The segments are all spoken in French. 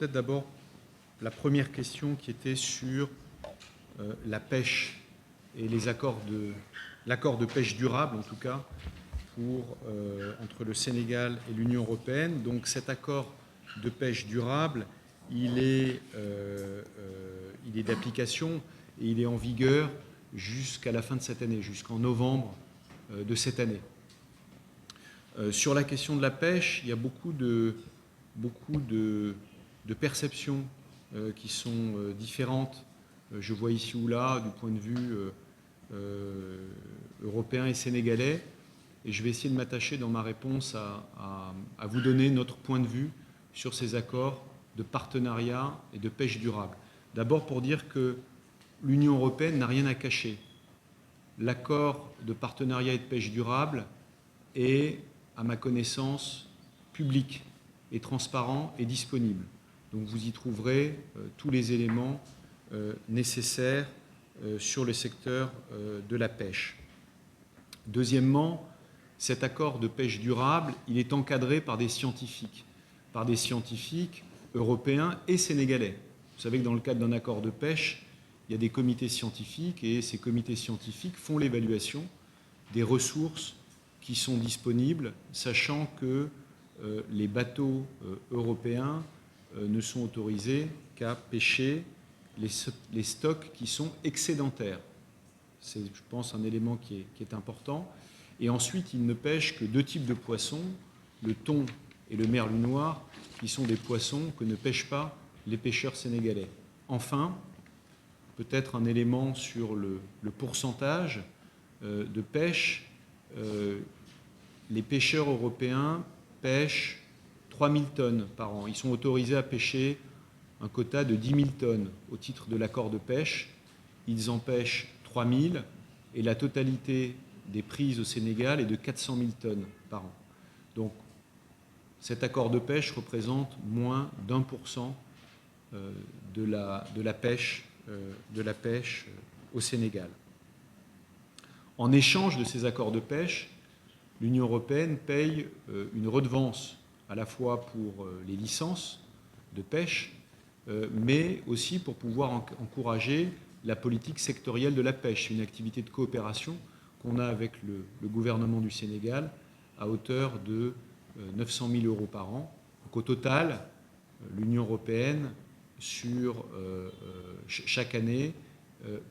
peut-être d'abord la première question qui était sur la pêche et l'accord de pêche durable, en tout cas, entre le Sénégal et l'Union européenne. Donc cet accord de pêche durable, il est d'application et il est en vigueur jusqu'à la fin de cette année, jusqu'en novembre de cette année. Sur la question de la pêche, il y a beaucoup de perceptions qui sont différentes. Je vois ici ou là, du point de vue européen et sénégalais, et je vais essayer de m'attacher dans ma réponse à vous donner notre point de vue sur ces accords de partenariat et de pêche durable. D'abord pour dire que l'Union européenne n'a rien à cacher. L'accord de partenariat et de pêche durable est, à ma connaissance, public et transparent et disponible. Donc vous y trouverez tous les éléments nécessaires sur le secteur de la pêche. Deuxièmement, cet accord de pêche durable, il est encadré par des scientifiques européens et sénégalais. Vous savez que dans le cadre d'un accord de pêche, il y a des comités scientifiques et ces comités scientifiques font l'évaluation des ressources qui sont disponibles, sachant que les bateaux européens ne sont autorisés qu'à pêcher les stocks qui sont excédentaires. C'est, je pense, un élément qui est important. Et ensuite, ils ne pêchent que deux types de poissons, le thon et le merlu noir, qui sont des poissons que ne pêchent pas les pêcheurs sénégalais. Enfin, peut-être un élément sur le pourcentage de pêche. Les pêcheurs européens pêchent 3 000 tonnes par an. Ils sont autorisés à pêcher un quota de 10 000 tonnes au titre de l'accord de pêche. Ils en pêchent 3 000 et la totalité des prises au Sénégal est de 400 000 tonnes par an. Donc cet accord de pêche représente moins d'1% de la pêche au Sénégal. En échange de ces accords de pêche, l'Union européenne paye une redevance à la fois pour les licences de pêche, mais aussi pour pouvoir encourager la politique sectorielle de la pêche, une activité de coopération qu'on a avec le gouvernement du Sénégal à hauteur de 900 000 euros par an. Donc au total, l'Union européenne, chaque année,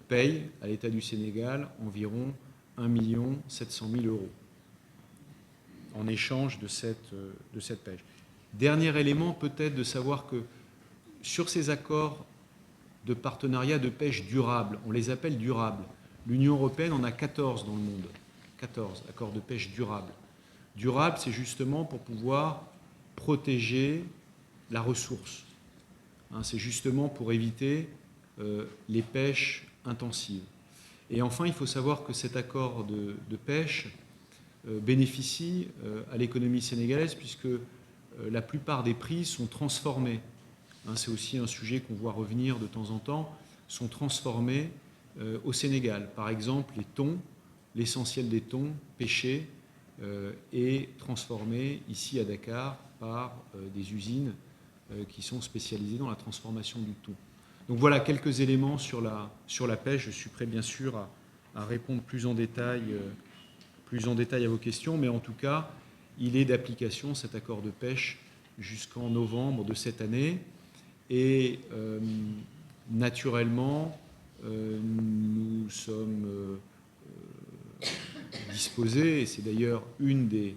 paye à l'État du Sénégal environ 1 700 000 euros en échange de cette pêche. Dernier élément, peut-être de savoir que sur ces accords de partenariat de pêche durable, on les appelle durables, l'Union européenne en a 14 dans le monde, 14 accords de pêche durables. Durable, c'est justement pour pouvoir protéger la ressource. C'est justement pour éviter les pêches intensives. Et enfin, il faut savoir que cet accord de pêche bénéficie à l'économie sénégalaise puisque la plupart des prix sont transformés. C'est aussi un sujet qu'on voit revenir de temps en temps, sont transformés au Sénégal. Par exemple, les thons, l'essentiel des thons pêchés est transformé ici à Dakar par des usines qui sont spécialisées dans la transformation du thon. Donc voilà quelques éléments sur la pêche. Je suis prêt bien sûr à répondre plus en détail à vos questions, mais en tout cas, il est d'application cet accord de pêche jusqu'en novembre de cette année. Et naturellement, nous sommes disposés, et c'est d'ailleurs une des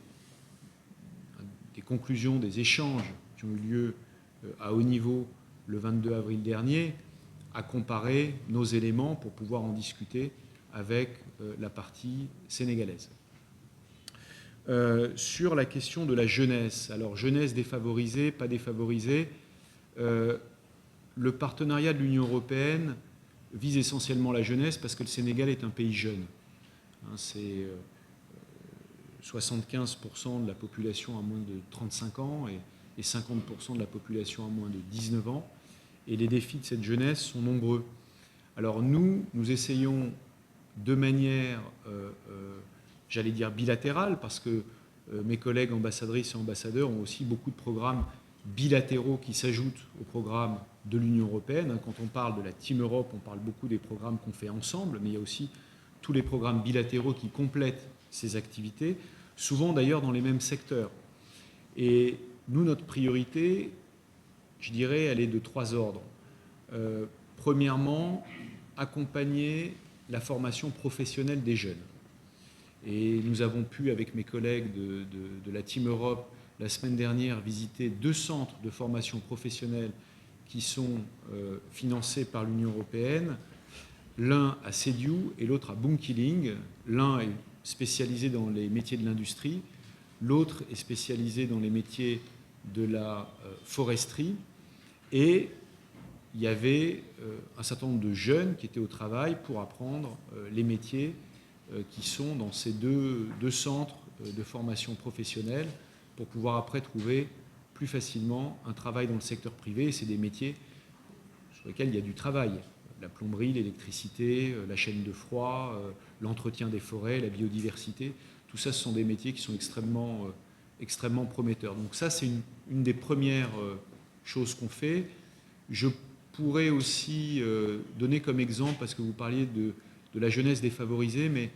conclusions des échanges qui ont eu lieu à haut niveau le 22 avril dernier, à comparer nos éléments pour pouvoir en discuter avec la partie sénégalaise. Sur la question de la jeunesse, alors jeunesse défavorisée, pas défavorisée, le partenariat de l'Union européenne vise essentiellement la jeunesse parce que le Sénégal est un pays jeune. C'est 75% de la population à moins de 35 ans et 50% de la population à moins de 19 ans. Et les défis de cette jeunesse sont nombreux. Alors nous essayons de manière, j'allais dire bilatérale, parce que mes collègues ambassadrices et ambassadeurs ont aussi beaucoup de programmes bilatéraux qui s'ajoutent au programme de l'Union européenne. Quand on parle de la Team Europe, on parle beaucoup des programmes qu'on fait ensemble, mais il y a aussi tous les programmes bilatéraux qui complètent ces activités, souvent d'ailleurs dans les mêmes secteurs. Et nous, notre priorité, je dirais, elle est de 3 ordres. Premièrement, accompagner la formation professionnelle des jeunes. Et nous avons pu, avec mes collègues de la Team Europe, la semaine dernière, visiter 2 centres de formation professionnelle qui sont financés par l'Union européenne, l'un à Sediou et l'autre à Bunkiling. L'un est spécialisé dans les métiers de l'industrie, l'autre est spécialisé dans les métiers de la foresterie. Et il y avait un certain nombre de jeunes qui étaient au travail pour apprendre les métiers qui sont dans ces deux centres de formation professionnelle pour pouvoir après trouver plus facilement un travail dans le secteur privé. Et c'est des métiers sur lesquels il y a du travail. La plomberie, l'électricité, la chaîne de froid, l'entretien des forêts, la biodiversité. Tout ça, ce sont des métiers qui sont extrêmement prometteurs. Donc ça, c'est une des premières choses qu'on fait. Je pourrais aussi donner comme exemple, parce que vous parliez de la jeunesse défavorisée, mais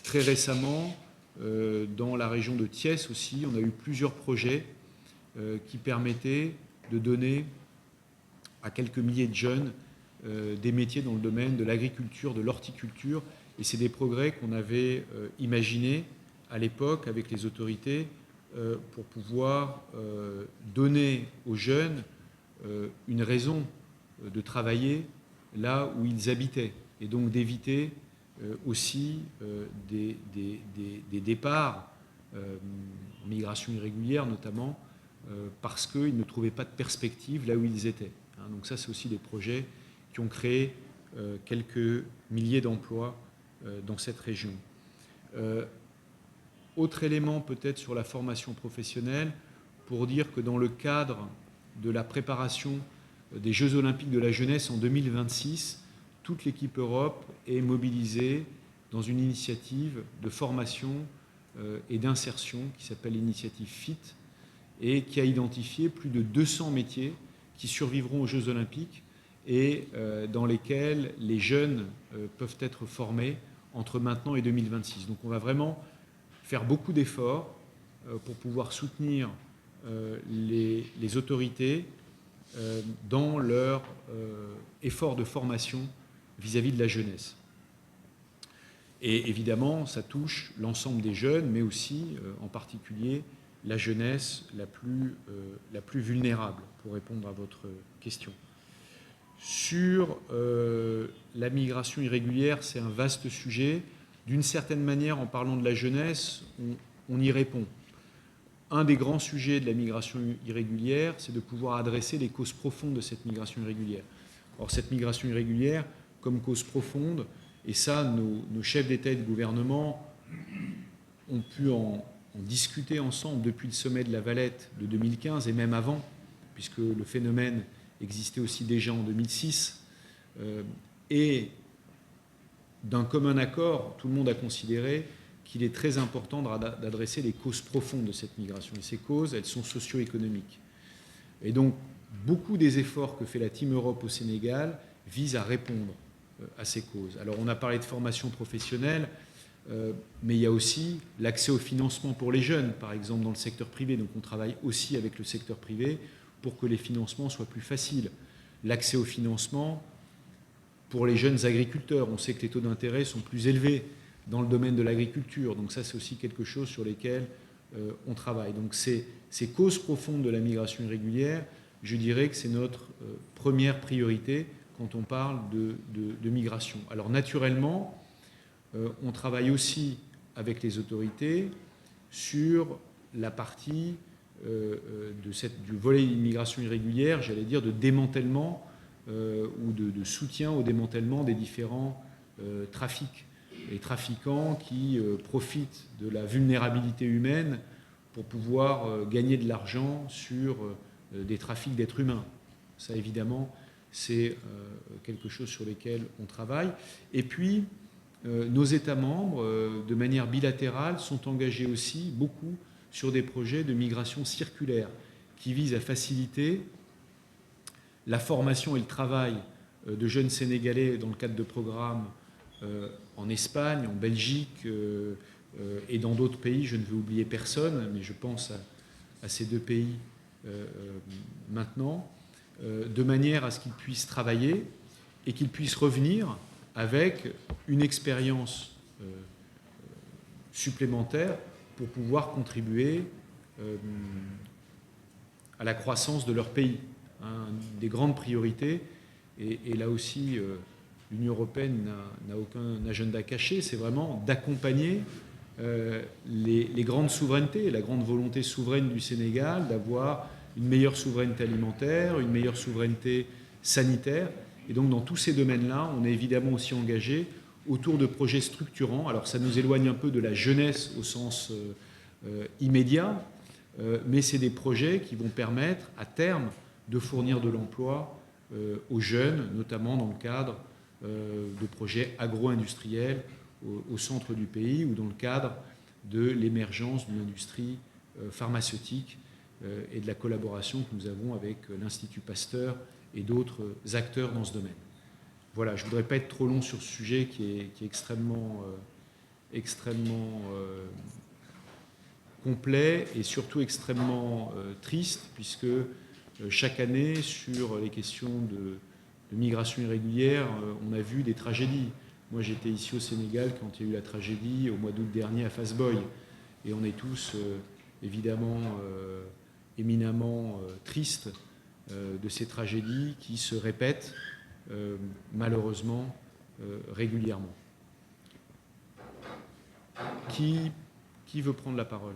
très récemment, dans la région de Thiès aussi, on a eu plusieurs projets qui permettaient de donner à quelques milliers de jeunes des métiers dans le domaine de l'agriculture, de l'horticulture. Et c'est des progrès qu'on avait imaginés à l'époque avec les autorités pour pouvoir donner aux jeunes une raison de travailler là où ils habitaient et donc d'éviter aussi des départs, migration irrégulière notamment, parce qu'ils ne trouvaient pas de perspective là où ils étaient. Donc ça, c'est aussi des projets qui ont créé quelques milliers d'emplois dans cette région. Autre élément peut-être sur la formation professionnelle, pour dire que dans le cadre de la préparation des Jeux Olympiques de la jeunesse en 2026, toute l'équipe Europe est mobilisée dans une initiative de formation et d'insertion qui s'appelle l'initiative FIT et qui a identifié plus de 200 métiers qui survivront aux Jeux Olympiques et dans lesquels les jeunes peuvent être formés entre maintenant et 2026. Donc on va vraiment faire beaucoup d'efforts pour pouvoir soutenir les autorités dans leur effort de formation vis-à-vis de la jeunesse. Et évidemment, ça touche l'ensemble des jeunes, mais aussi, en particulier, la jeunesse la plus vulnérable, pour répondre à votre question. Sur la migration irrégulière, c'est un vaste sujet. D'une certaine manière, en parlant de la jeunesse, on y répond. Un des grands sujets de la migration irrégulière, c'est de pouvoir adresser les causes profondes de cette migration irrégulière. Or, cette migration irrégulière, comme cause profonde, et ça, nos chefs d'État et de gouvernement ont pu en discuter ensemble depuis le sommet de la Valette de 2015 et même avant, puisque le phénomène existait aussi déjà en 2006. Et d'un commun accord, tout le monde a considéré qu'il est très important d'adresser les causes profondes de cette migration. Et ces causes, elles sont socio-économiques. Et donc, beaucoup des efforts que fait la Team Europe au Sénégal visent à répondre à ces causes. Alors, on a parlé de formation professionnelle, mais il y a aussi l'accès au financement pour les jeunes, par exemple dans le secteur privé. Donc, on travaille aussi avec le secteur privé pour que les financements soient plus faciles. L'accès au financement pour les jeunes agriculteurs. On sait que les taux d'intérêt sont plus élevés dans le domaine de l'agriculture. Donc ça, c'est aussi quelque chose sur lequel on travaille. Donc ces causes profondes de la migration irrégulière, je dirais que c'est notre première priorité quand on parle de migration. Alors naturellement, on travaille aussi avec les autorités sur la partie du volet immigration irrégulière, j'allais dire de démantèlement ou de soutien au démantèlement des différents trafics. Les trafiquants qui profitent de la vulnérabilité humaine pour pouvoir gagner de l'argent sur des trafics d'êtres humains. Ça, évidemment, c'est quelque chose sur lequel on travaille. Et puis, nos États membres, de manière bilatérale, sont engagés aussi beaucoup sur des projets de migration circulaire qui vise à faciliter la formation et le travail de jeunes Sénégalais dans le cadre de programmes en Espagne, en Belgique et dans d'autres pays. Je ne veux oublier personne, mais je pense à ces 2 pays maintenant, de manière à ce qu'ils puissent travailler et qu'ils puissent revenir avec une expérience supplémentaire pour pouvoir contribuer à la croissance de leur pays. Une des grandes priorités, et là aussi l'Union européenne n'a aucun agenda caché, c'est vraiment d'accompagner les grandes souverainetés, la grande volonté souveraine du Sénégal d'avoir une meilleure souveraineté alimentaire, une meilleure souveraineté sanitaire. Et donc dans tous ces domaines-là, on est évidemment aussi engagé autour de projets structurants. Alors ça nous éloigne un peu de la jeunesse au sens immédiat, mais c'est des projets qui vont permettre à terme de fournir de l'emploi aux jeunes, notamment dans le cadre de projets agro-industriels au centre du pays ou dans le cadre de l'émergence d'une industrie pharmaceutique et de la collaboration que nous avons avec l'Institut Pasteur et d'autres acteurs dans ce domaine. Voilà, je ne voudrais pas être trop long sur ce sujet qui est extrêmement complet et surtout extrêmement triste, puisque chaque année, sur les questions de migration irrégulière, on a vu des tragédies. Moi, j'étais ici au Sénégal quand il y a eu la tragédie au mois d'août dernier à Fass-Boye. Et on est tous, évidemment, éminemment tristes de ces tragédies qui se répètent, malheureusement, régulièrement. Qui veut prendre la parole ?